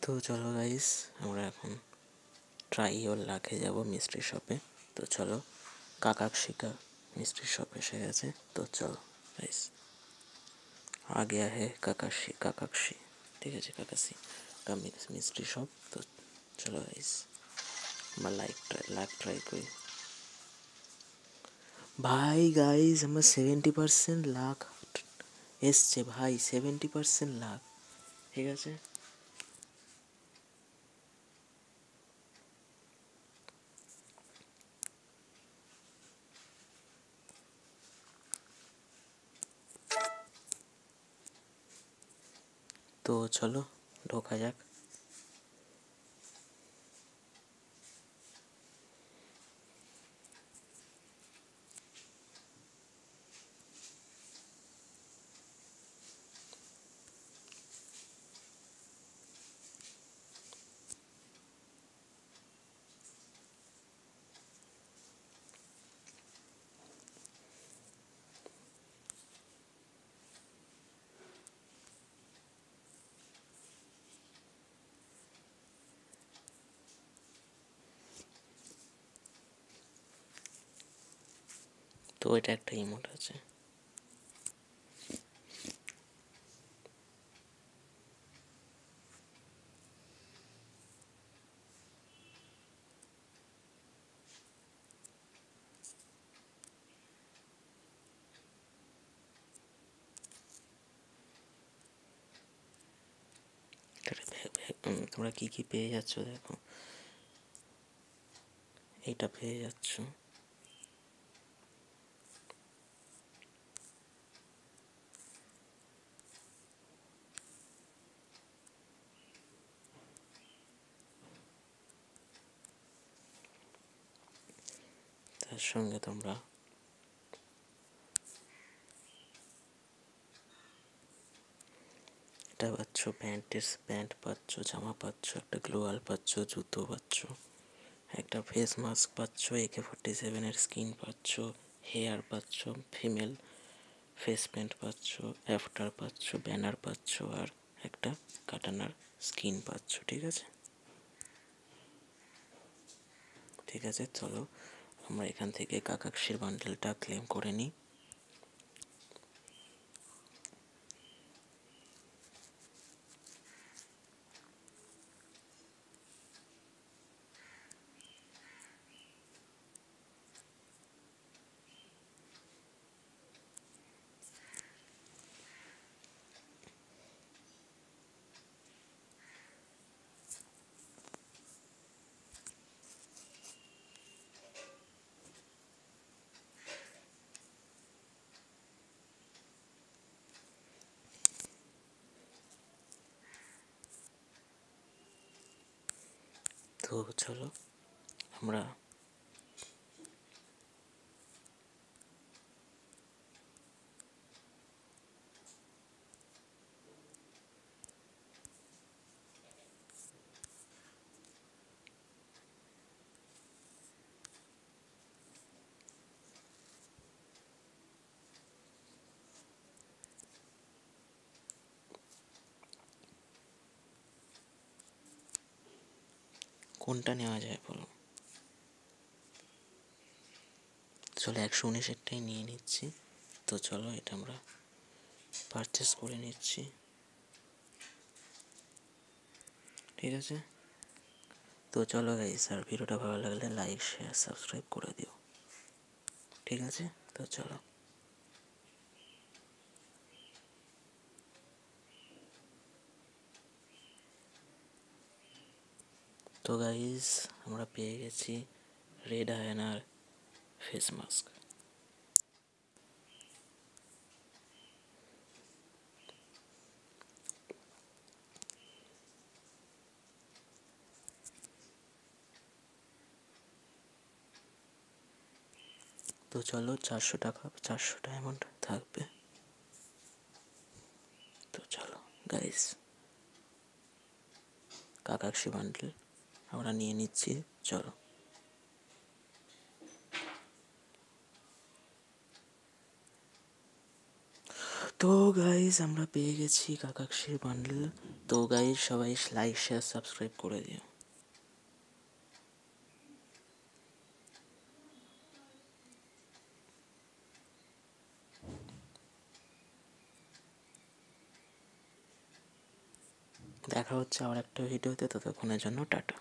তো চলো গাইস, আমরা এখন ট্রাই ওর লাখে যাব মিস্ট্রি শপে। তো চলো, কাকাক্ষিকা মিস্ট্রি শপ এসে গেছে। তো চলো গাইস, आ गया है काकाक्षी, ঠিক আছে, কাকাশি का মিস্ট্রি শপ। তো চলো গাইস, আমরা লাইক ট্রাই করি। ভাই গাইস, আমার 70% লাখ এসছে ভাই, 70% লাখ। ঠিক আছে, তো চলো ঢোকা যাক। তো এটা একটা ইমোট আছে। তোমরা কি কি পেয়ে যাচ্ছ দেখো, এইটা পেয়ে যাচ্ছ। তার সঙ্গে তোমরা এটা পাচ্ছ, প্যান্ট পাচ্ছ, জামা পাচ্ছ, একটা গ্লোয়াল পাচ্ছ, জুতো পাচ্ছ, একটা ফেস মাস্ক পাচ্ছ, AK-47 স্কিন পাচ্ছ, হেয়ার পাচ্ছ, ফিমেল ফেস প্যান্ট পাচ্ছ, অ্যাফটার পাচ্ছ, ব্যানার পাচ্ছ, আর একটা কাটানার স্কিন পাচ্ছ। ঠিক আছে, ঠিক আছে, চলো আমরা এখান থেকে কাকাক্ষীর বান্ডেলটা ক্লেম করে নিই। তো চলো আমরা কোনটা নেওয়া যায় বলো? চলো 119-এরটাই নিয়ে নিচ্ছি। তো চলো এটা আমরা পারচেস করে নিচ্ছি। ঠিক আছে, তো চলো গাইস, আর ভিডিওটা ভালো লাগলে লাইক শেয়ার সাবস্ক্রাইব করে দিও। ঠিক আছে, তো চলো। তো গাইস, আমরা পেয়ে গেছি রেড হায়েনার ফেস মাস্ক। তো চলো, 400 টাকা, 400 ডায়মন্ড থাকবে। তো চলো গাইস, কাকাক্ষী বান্ডেল আমরা নিয়ে নিচ্ছি। চলো, তো গাইজ আমরা পেয়ে গেছি কাকাক্ষীর বান্ডেল। তো গাইজ সবাই লাইক শেয়ার সাবস্ক্রাইব করে দিও। দেখা হচ্ছে আবার একটা ভিডিওতে, ততক্ষণের জন্য টাটা।